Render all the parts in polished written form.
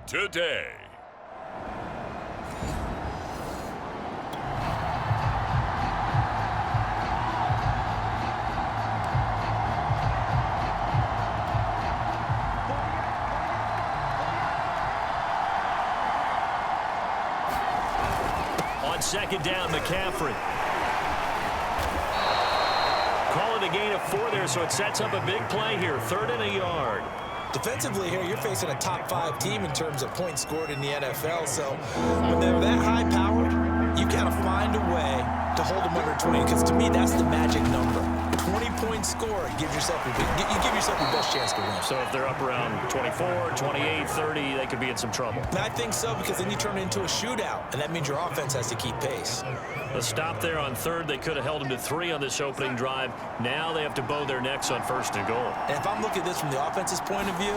today. On second down, McCaffrey. Call it a gain of 4 there, so it sets up a big play here. 3rd and a yard. Defensively here, you're facing a top-5 team in terms of points scored in the NFL. So when they're that high-powered, you got to find a way to hold them under 20. Because to me, that's the magic number. 20-point score gives yourself you give yourself your best chance to win. So if they're up around 24, 28, 30, they could be in some trouble. And I think so, because then you turn it into a shootout, and that means your offense has to keep pace. A stop there on 3rd. They could have held them to 3 on this opening drive. Now they have to bow their necks on 1st and goal. And if I'm looking at this from the offense's point of view,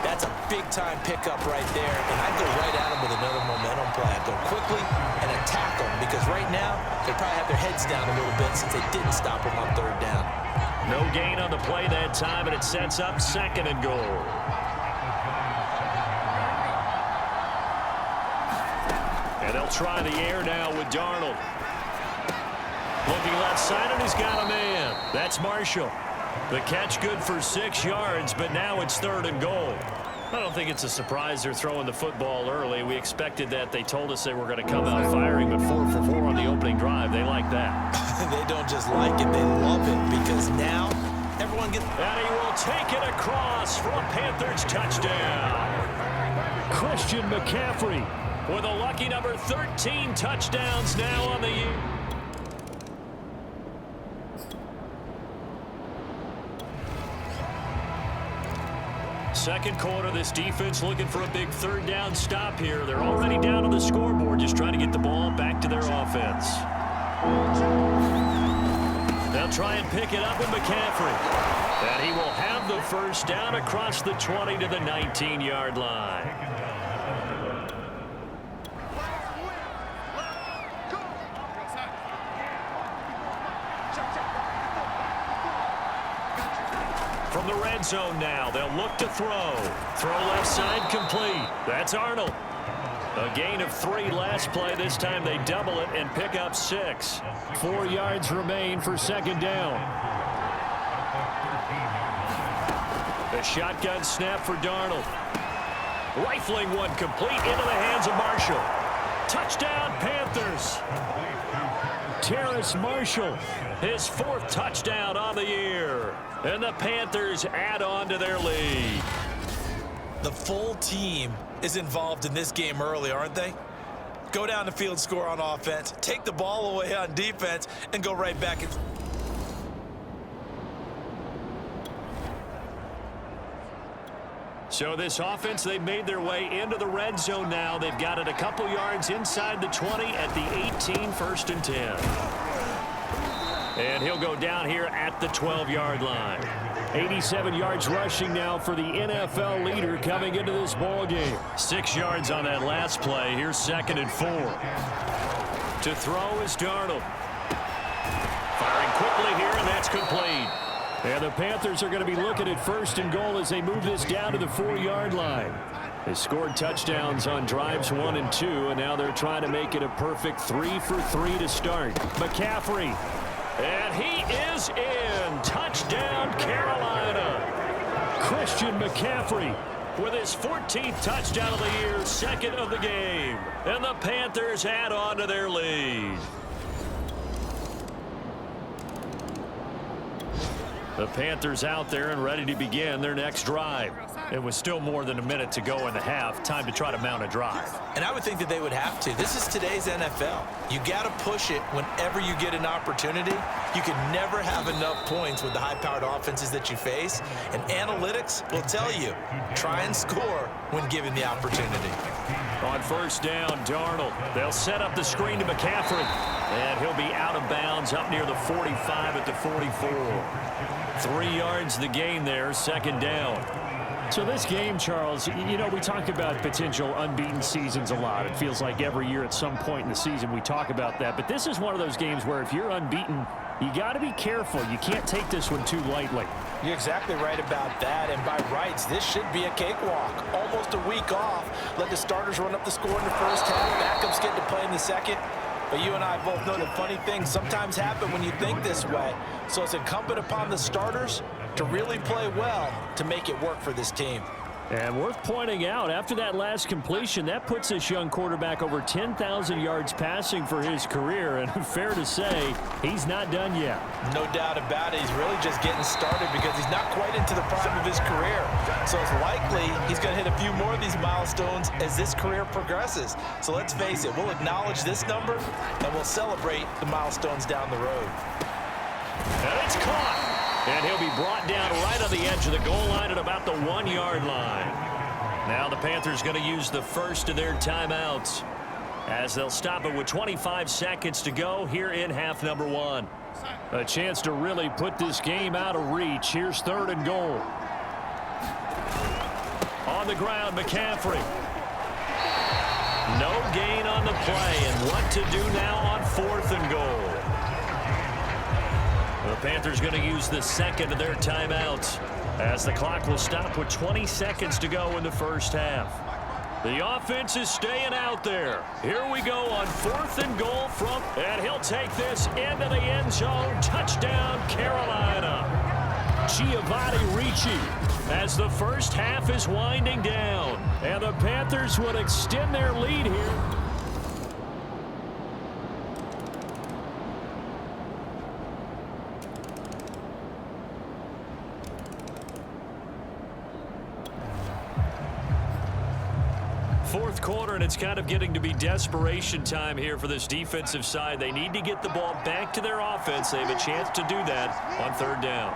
that's a big-time pickup right there. And I'd go right at them with another momentum play. I'd go quickly and attack them, because right now they probably have their heads down a little bit since they didn't stop them on 3rd down. No gain on the play that time, and it sets up 2nd and goal. And they'll try the air now with Darnold. Looking left side, and he's got a man. That's Marshall. The catch good for 6 yards, but now it's 3rd and goal. I don't think it's a surprise they're throwing the football early. We expected that. They told us they were going to come out firing, but 4 for 4 on the opening drive. They like that. They don't just like it, they love it, because now everyone gets... And he will take it across for a Panthers touchdown. Christian McCaffrey with a lucky number 13 touchdowns now on the year. Second quarter, this defense looking for a big 3rd down stop here. They're already down on the scoreboard, just trying to get the ball back to their offense. They'll try and pick it up with McCaffrey. And he will have the 1st down across the 20 to the 19-yard line. From the red zone now, they'll look to throw. Throw left side complete. That's Arnold. A gain of 3 last play. This time they double it and pick up 6. 4 yards remain for 2nd down. The shotgun snap for Darnold. Rifling one complete into the hands of Marshall. Touchdown, Panthers. Terrace Marshall, his 4th touchdown on the year. And the Panthers add on to their lead. The full team is involved in this game early, aren't they? Go down the field, score on offense, take the ball away on defense, and go right back. So this offense, they've made their way into the red zone now. They've got it a couple yards inside the 20 at the 18, 1st and 10. And he'll go down here at the 12-yard line. 87 yards rushing now for the NFL leader coming into this ball game. 6 yards on that last play. Here's 2nd and 4. To throw is Darnold. Firing quickly here, and that's complete. And the Panthers are going to be looking at 1st and goal as they move this down to the 4-yard line. They scored touchdowns on drives 1 and 2, and now they're trying to make it a perfect 3 for 3 to start. McCaffrey. And he is in. Touchdown, Carolina. Christian McCaffrey with his 14th touchdown of the year, 2nd of the game. And the Panthers add on to their lead. The Panthers out there and ready to begin their next drive. It was still more than a minute to go in the half. Time to try to mount a drive. And I would think that they would have to. This is today's NFL. You got to push it whenever you get an opportunity. You can never have enough points with the high-powered offenses that you face. And analytics will tell you, try and score when given the opportunity. On 1st down, Darnold. They'll set up the screen to McCaffrey. And he'll be out of bounds up near the 45 at the 44. 3 yards the gain there, 2nd down. So this game, Charles, you know, we talk about potential unbeaten seasons a lot. It feels like every year at some point in the season we talk about that. But this is one of those games where if you're unbeaten, you got to be careful. You can't take this one too lightly. You're exactly right about that, and by rights, this should be a cakewalk. Almost a week off. Let the starters run up the score in the first half. Backups get to play in the second. But you and I both know that funny things sometimes happen when you think this way. So it's incumbent upon the starters to really play well to make it work for this team. And worth pointing out, after that last completion, that puts this young quarterback over 10,000 yards passing for his career. And fair to say, he's not done yet. No doubt about it. He's really just getting started because he's not quite into the prime of his career. So it's likely he's going to hit a few more of these milestones as this career progresses. So let's face it, we'll acknowledge this number and we'll celebrate the milestones down the road. And it's caught. And he'll be brought down right on the edge of the goal line at about the 1-yard line. Now the Panthers going to use the first of their timeouts as they'll stop it with 25 seconds to go here in half number 1. A chance to really put this game out of reach. Here's 3rd and goal. On the ground, McCaffrey. No gain on the play, and what to do now on 4th and goal. The Panthers going to use the second of their timeouts as the clock will stop with 20 seconds to go in the first half. The offense is staying out there. Here we go on 4th and goal from, and he'll take this into the end zone. Touchdown, Carolina. Giovanni Ricci as the first half is winding down. And the Panthers would extend their lead here. Fourth quarter, and it's kind of getting to be desperation time here for this defensive side. They need to get the ball back to their offense. They have a chance to do that on 3rd down.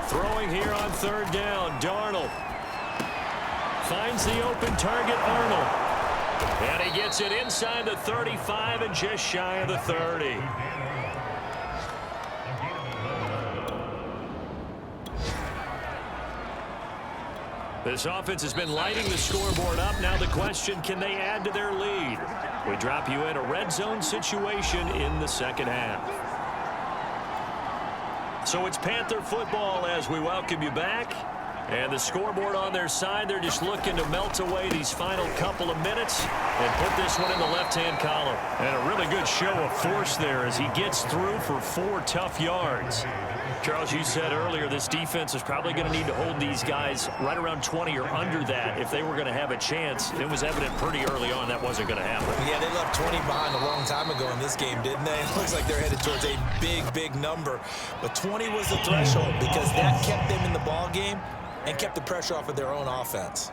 Throwing here on 3rd down, Darnold finds the open target, Arnold. And he gets it inside the 35 and just shy of the 30. This offense has been lighting the scoreboard up. Now the question, can they add to their lead? We drop you in a red zone situation in the second half. So it's Panther football as we welcome you back. And the scoreboard on their side, they're just looking to melt away these final couple of minutes and put this one in the left-hand column. And a really good show of force there as he gets through for 4 tough yards. Charles, you said earlier this defense is probably going to need to hold these guys right around 20 or under that if they were going to have a chance. It was evident pretty early on that wasn't going to happen. Yeah, they left 20 behind a long time ago in this game, didn't they? It looks like they're headed towards a big, big number. But 20 was the threshold because that kept them in the ball game and kept the pressure off of their own offense.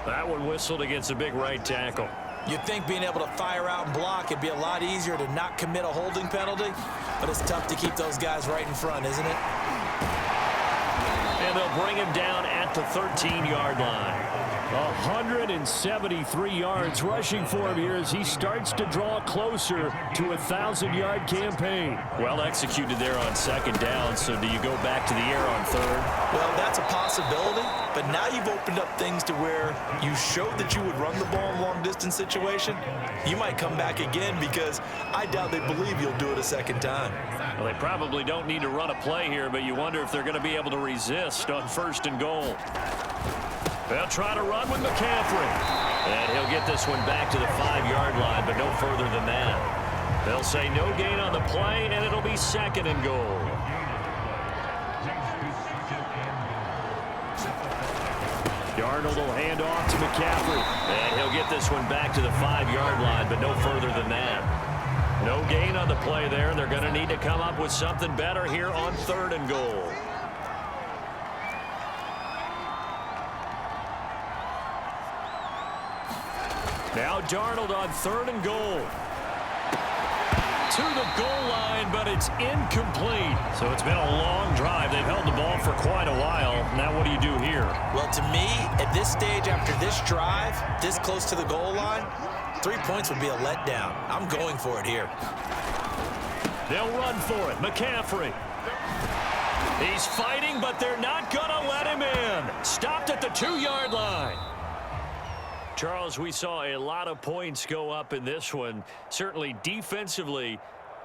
That one whistled against a big right tackle. You'd think being able to fire out and block, it'd be a lot easier to not commit a holding penalty, but it's tough to keep those guys right in front, isn't it? And they'll bring him down at the 13-yard line. 173 yards rushing for him here as he starts to draw closer to a 1,000-yard campaign. Well executed there on 2nd down, so do you go back to the air on 3rd? Well, that's a possibility, but now you've opened up things to where you showed that you would run the ball in long-distance situation. You might come back again because I doubt they believe you'll do it a second time. Well, they probably don't need to run a play here, but you wonder if they're going to be able to resist on 1st and goal. They'll try to run with McCaffrey. And he'll get this one back to the 5-yard line, but no further than that. They'll say no gain on the play, and it'll be 2nd and goal. Darnold will hand off to McCaffrey. And he'll get this one back to the 5-yard line, but no further than that. No gain on the play there. They're going to need to come up with something better here on 3rd and goal. Now Darnold on 3rd and goal. To the goal line, but it's incomplete. So it's been a long drive. They've held the ball for quite a while. Now what do you do here? Well, to me, at this stage after this drive, this close to the goal line, 3 points would be a letdown. I'm going for it here. They'll run for it. McCaffrey. He's fighting, but they're not going to let him in. Stopped at the 2-yard line. Charles, we saw a lot of points go up in this one. Certainly defensively,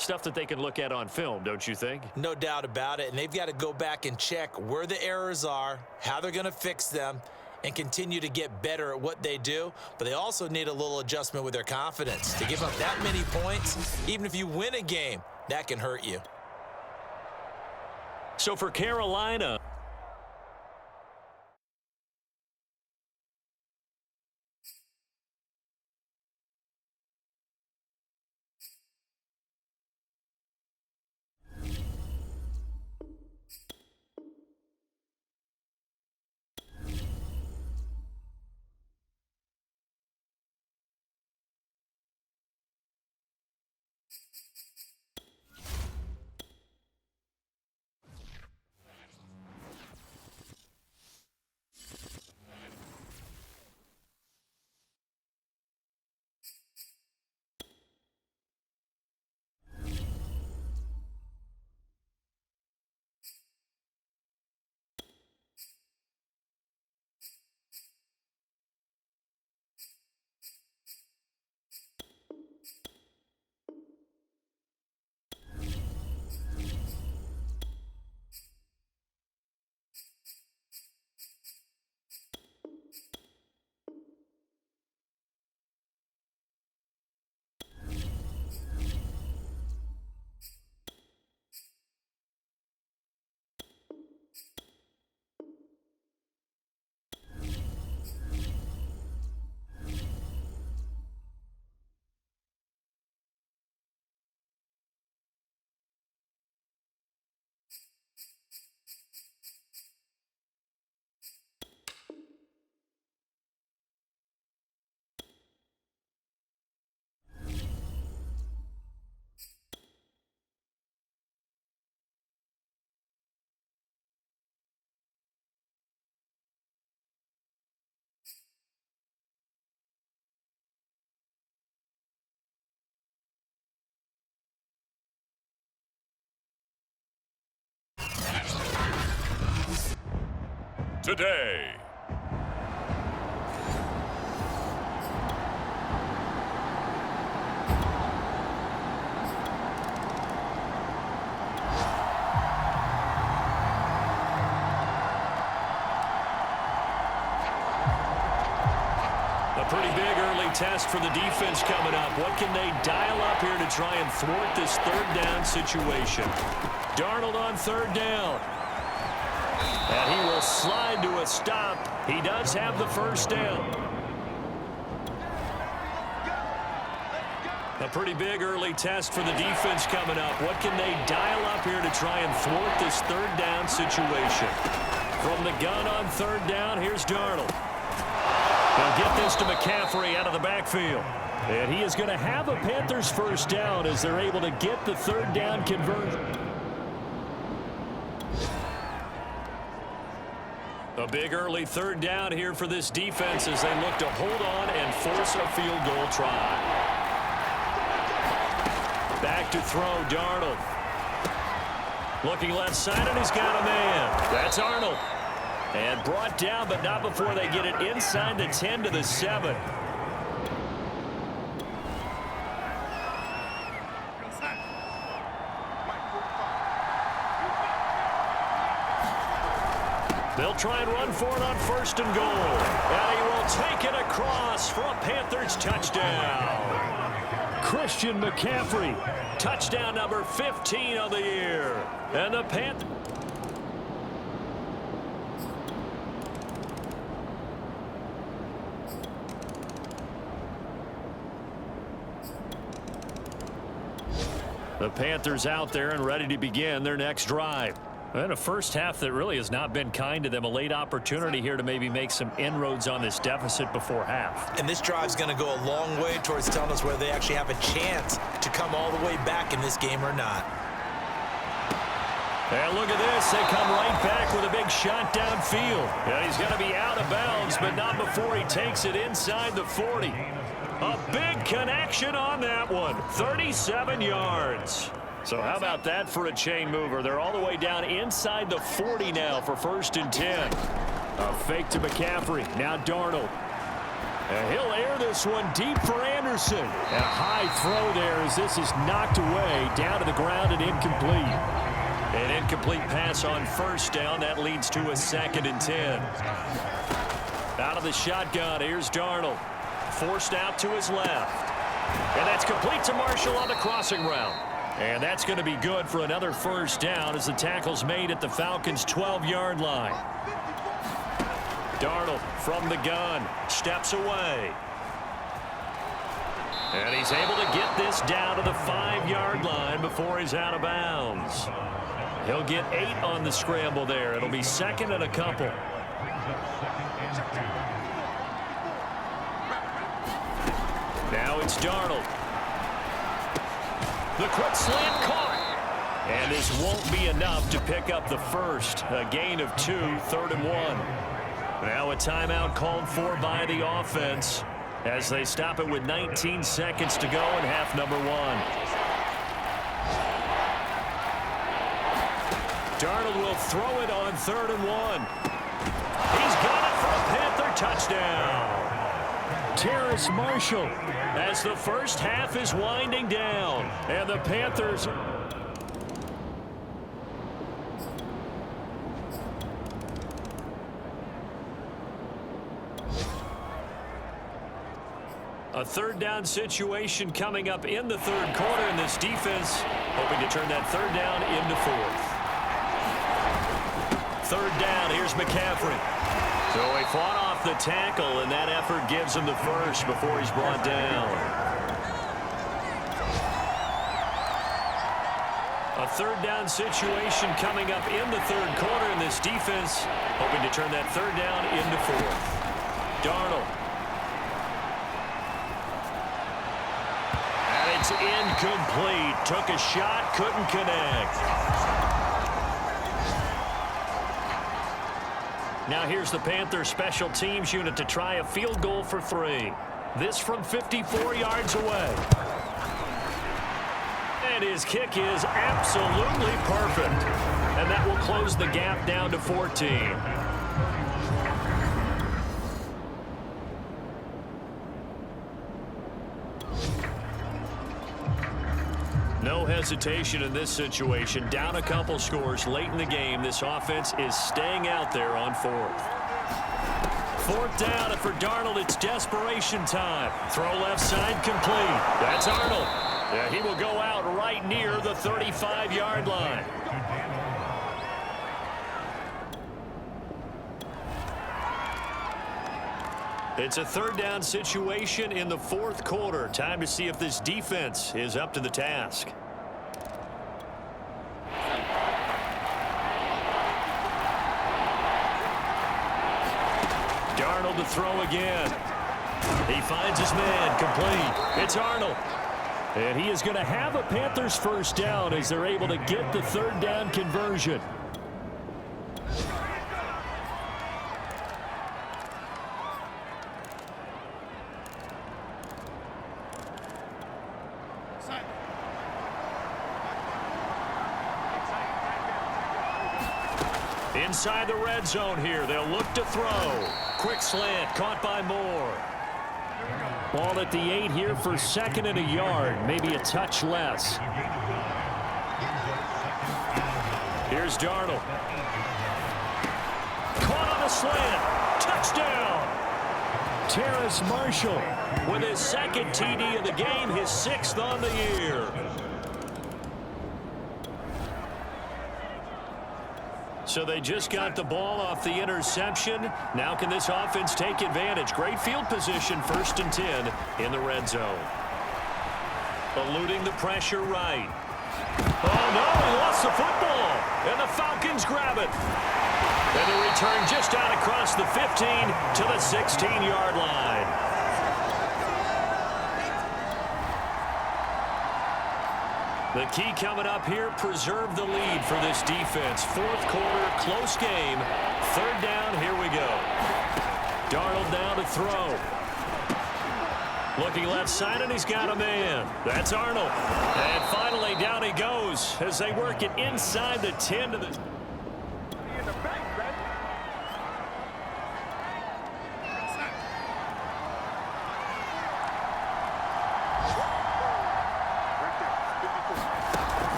Stuff that they can look at on film, don't you think? No doubt about it, and they've got to go back and check where the errors are, how they're going to fix them, and continue to get better at what they do. But they also need a little adjustment with their confidence. To give up that many points, even if you win a game, that can hurt you. So for Carolina, today. a pretty big early test for the defense coming up. What can they dial up here to try and thwart this third down situation? Darnold on third down. And he will slide to a stop. He does have the first down. A pretty big early test for the defense coming up. What can they dial up here to try and thwart this third down situation? From the gun on third down, here's Darnold. He'll get this to McCaffrey out of the backfield. And he is going to have a Panthers first down as they're able to get the third down conversion. A big early third down here for this defense as they look to hold on and force a field goal try. Back to throw, Darnold. Looking left side, and he's got a man. That's Arnold. And brought down, but not before they get it inside the 10 to the 7. They'll try and run for it on first and goal. And he will take it across for a Panthers touchdown. Christian McCaffrey, touchdown number 15 of the year. And the Panthers. The Panthers out there and ready to begin their next drive. And a first half that really has not been kind to them. A late opportunity here to maybe make some inroads on this deficit before half. And this drive's going to go a long way towards telling us whether they actually have a chance to come all the way back in this game or not. And look at this. They come right back with a big shot downfield. And he's going to be out of bounds, but not before he takes it inside the 40. A big connection on that one. 37 yards. So how about that for a chain mover? They're all the way down inside the 40 now for first and 10. A fake to McCaffrey. Now Darnold. And he'll air this one deep for Anderson. And a high throw there as this is knocked away, down to the ground and incomplete. An incomplete pass on first down. That leads to a 2nd and 10. Out of the shotgun, here's Darnold. Forced out to his left. And that's complete to Marshall on the crossing route. And that's going to be good for another first down as the tackle's made at the Falcons' 12-yard line. Darnold from the gun, steps away. And he's able to get this down to the 5-yard line before he's out of bounds. He'll get 8 on the scramble there. It'll be 2nd and a couple. Now it's Darnold. The quick slant caught. And this won't be enough to pick up the first. A gain of 2, 3rd and 1. Now a timeout called for by the offense as they stop it with 19 seconds to go in half number 1. Darnold will throw it on 3rd and 1. He's got it for a Panther touchdown. Terrace Marshall as the first half is winding down. And the Panthers... A 3rd down situation coming up in the 3rd quarter, and this defense hoping to turn that 3rd down into 4th. 3rd down, here's McCaffrey. So he fought off the tackle, and that effort gives him the first before he's brought down. A 3rd down situation coming up in the 3rd quarter, and this defense hoping to turn that 3rd down into 4th. Darnold. It's incomplete. Took a shot, couldn't connect. Now here's the Panthers special teams unit to try a field goal for 3. This from 54 yards away. And his kick is absolutely perfect. And that will close the gap down to 14. No hesitation in this situation. Down a couple scores late in the game. This offense is staying out there on 4th. 4th down, and for Darnold, it's desperation time. Throw left side complete. That's Arnold. Yeah, he will go out right near the 35-yard line. It's a 3rd down situation in the 4th quarter. Time to see if this defense is up to the task. Darnold to throw again. He finds his man, complete. It's Arnold. And he is going to have a Panthers first down as they're able to get the 3rd down conversion. Inside the red zone here. They'll look to throw. Quick slant caught by Moore. Ball at the 8 here for 2nd and a yard. Maybe a touch less. Here's Darnold. Caught on a slant. Touchdown. Terrace Marshall with his 2nd TD of the game, his 6th on the year. So they just got the ball off the interception. Now can this offense take advantage? Great field position, 1st and 10 in the red zone. Eluding the pressure right. Oh, no, he lost the football. And the Falcons grab it. And the return just out across the 15 to the 16-yard line. The key coming up here, preserve the lead for this defense. 4th quarter, close game. 3rd down, here we go. Darnold down to throw. Looking left side, and he's got a man. That's Arnold. And finally, down he goes as they work it inside the 10 to the...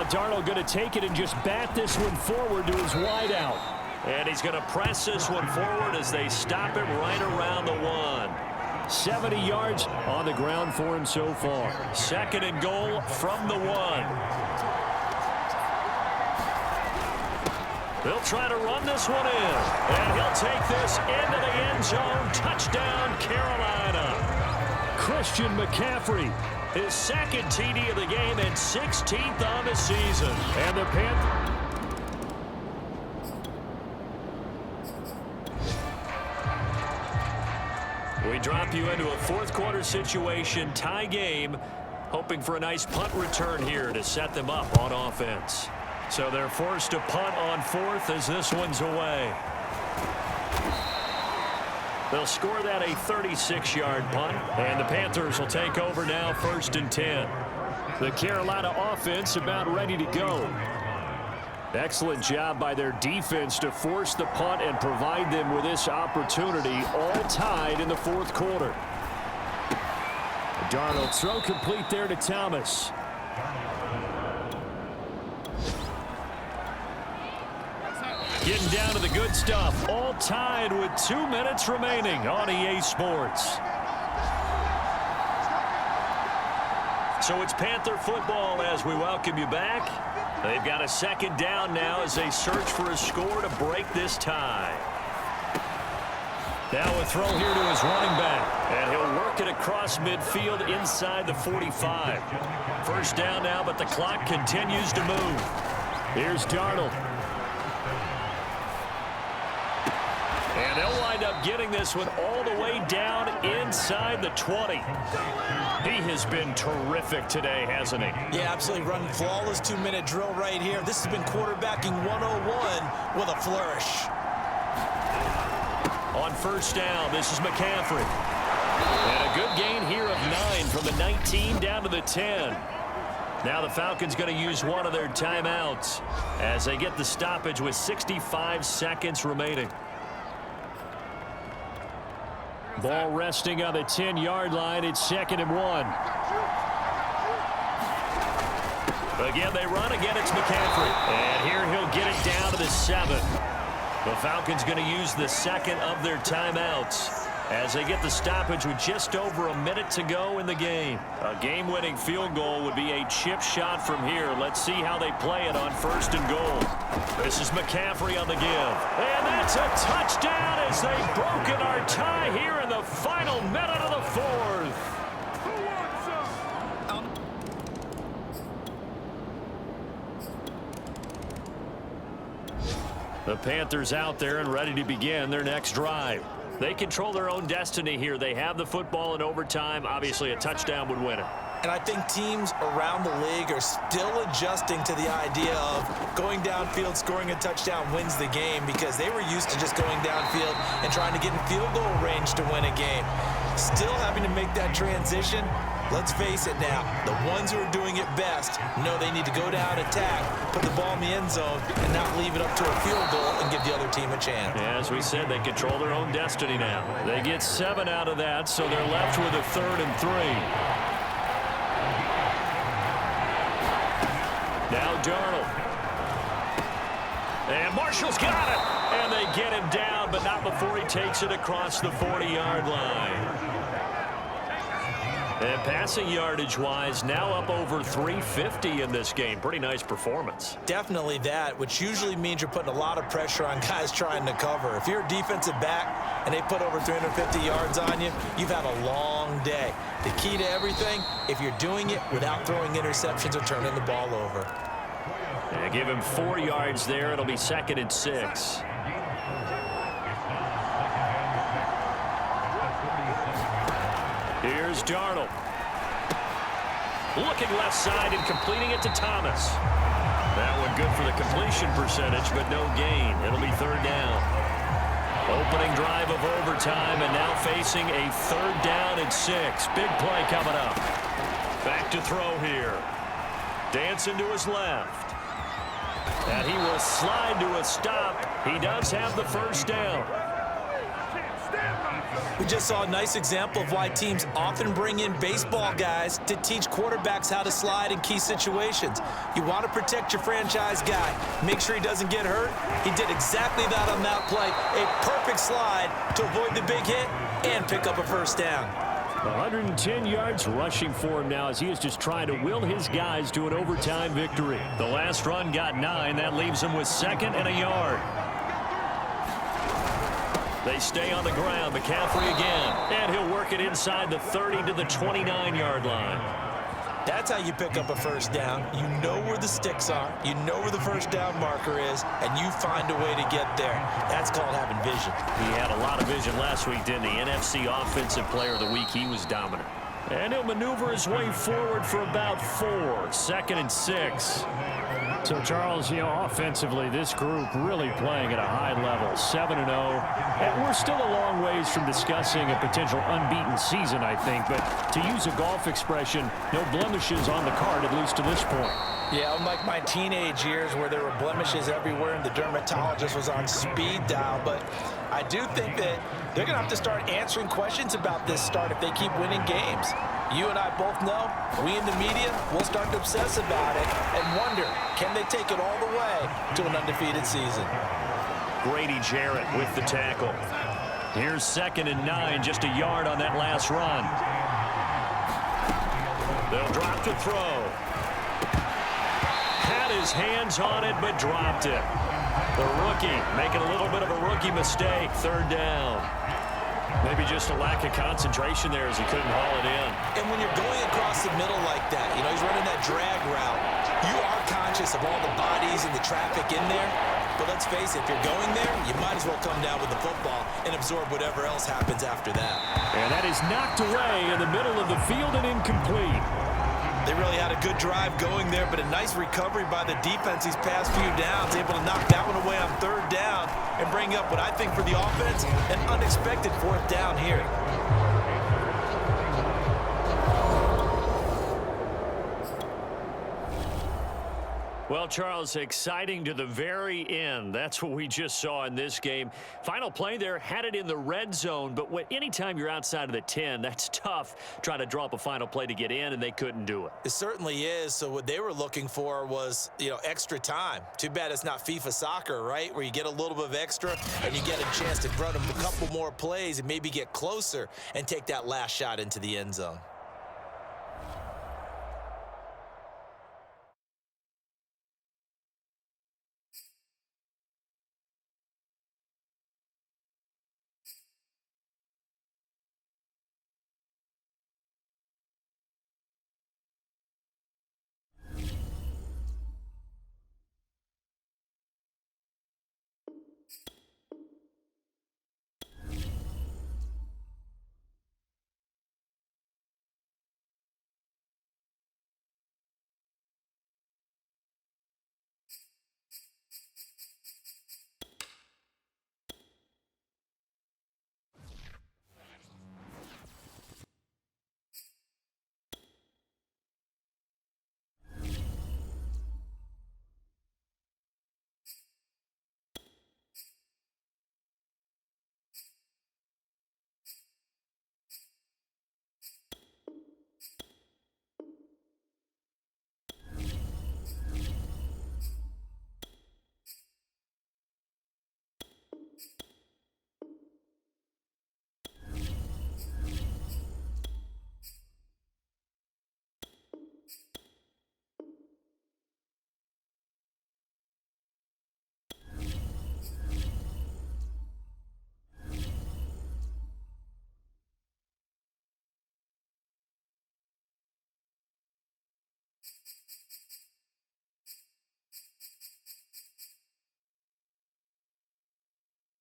Darnold going to take it and just bat this one forward to his wideout. And he's going to press this one forward as they stop it right around the 1. 70 yards on the ground for him so far. 2nd and goal from the 1. They'll try to run this one in. And he'll take this into the end zone. Touchdown, Carolina. Christian McCaffrey, his 2nd TD of the game and 16th on the season. And the Panthers. We drop you into a 4th quarter situation, tie game, hoping for a nice punt return here to set them up on offense. So they're forced to punt on 4th as this one's away. They'll score that a 36-yard punt, and the Panthers will take over now 1st and 10. The Carolina offense about ready to go. Excellent job by their defense to force the punt and provide them with this opportunity, all tied in the 4th quarter. Darnold throw complete there to Thomas. Getting down to the good stuff, all tied with 2 minutes remaining on EA Sports. So it's Panther football as we welcome you back. They've got a 2nd down now as they search for a score to break this tie. Now a throw here to his running back, and he'll work it across midfield inside the 45. 1st down now, but the clock continues to move. Here's Darnold. And they'll wind up getting this one all the way down inside the 20. He has been terrific today, hasn't he? Yeah, absolutely. Running flawless 2-minute drill right here. This has been quarterbacking 101 with a flourish. On 1st down, this is McCaffrey. And a good gain here of 9 from the 19 down to the 10. Now the Falcons going to use one of their timeouts as they get the stoppage with 65 seconds remaining. Ball resting on the 10-yard line. It's 2nd and 1. Again, they run. Again, it's McCaffrey. And here he'll get it down to the 7. The Falcons going to use the 2nd of their timeouts as they get the stoppage with just over a minute to go in the game. A game-winning field goal would be a chip shot from here. Let's see how they play it on 1st and goal. This is McCaffrey on the give. And that's a touchdown as they've broken our tie here in the final minute of the 4th. The Panthers out there and ready to begin their next drive. They control their own destiny here. They have the football in overtime. Obviously, a touchdown would win it. And I think teams around the league are still adjusting to the idea of going downfield, scoring a touchdown wins the game, because they were used to just going downfield and trying to get in field goal range to win a game. Still having to make that transition. Let's face it now, the ones who are doing it best know they need to go down, attack, put the ball in the end zone, and not leave it up to a field goal and give the other team a chance. Yeah, as we said, they control their own destiny now. They get 7 out of that, so they're left with a 3rd and 3. Now Darnold. And Marshall's got it. And they get him down, but not before he takes it across the 40-yard line. And passing yardage-wise, now up over 350 in this game. Pretty nice performance. Definitely that, which usually means you're putting a lot of pressure on guys trying to cover. If you're a defensive back and they put over 350 yards on you, you've had a long day. The key to everything, if you're doing it without throwing interceptions or turning the ball over. And give him 4 yards there. It'll be 2nd and 6. Here's Darnold. Looking left side and completing it to Thomas. That one good for the completion percentage, but no gain. It'll be 3rd down. Opening drive of overtime, and now facing a 3rd down and 6. Big play coming up. Back to throw here. Dancing to his left. And he will slide to a stop. He does have the 1st down. We just saw a nice example of why teams often bring in baseball guys to teach quarterbacks how to slide in key situations. You want to protect your franchise guy. Make sure he doesn't get hurt. He did exactly that on that play. A perfect slide to avoid the big hit and pick up a first down. 110 yards rushing for him now as he is just trying to will his guys to an overtime victory. The last run got 9. That leaves him with 2nd and a yard. They stay on the ground. McCaffrey again. And he'll work it inside the 30 to the 29-yard line. That's how you pick up a first down. You know where the sticks are. You know where the first down marker is, and you find a way to get there. That's called having vision. He had a lot of vision last week, didn't he? NFC Offensive Player of the Week. He was dominant. And he'll maneuver his way forward for about 4. 2nd and 6. So, Charles, offensively, this group really playing at a high level, 7-0. And we're still a long ways from discussing a potential unbeaten season, I think. But to use a golf expression, no blemishes on the card, at least to this point. Yeah, unlike my teenage years where there were blemishes everywhere and the dermatologist was on speed dial. But I do think that they're going to have to start answering questions about this start if they keep winning games. You and I both know, we in the media will start to obsess about it and wonder, can they take it all the way to an undefeated season? Grady Jarrett with the tackle. Here's 2nd and 9, just a yard on that last run. They'll drop to throw. Had his hands on it, but dropped it. The rookie making a little bit of a rookie mistake. 3rd down. Maybe just a lack of concentration there as he couldn't haul it in. And when you're going across the middle like that, he's running that drag route, you are conscious of all the bodies and the traffic in there. But let's face it, if you're going there, you might as well come down with the football and absorb whatever else happens after that. And that is knocked away in the middle of the field and incomplete. They really had a good drive going there, but a nice recovery by the defense these past few downs, able to knock that one away on 3rd down and bring up what I think for the offense, an unexpected 4th down here. Well, Charles, exciting to the very end. That's what we just saw in this game. Final play there, had it in the red zone, but anytime you're outside of the 10, that's tough trying to draw up a final play to get in, and they couldn't do it. It certainly is. So what they were looking for was, extra time. Too bad it's not FIFA soccer, right, where you get a little bit of extra and you get a chance to run a couple more plays and maybe get closer and take that last shot into the end zone.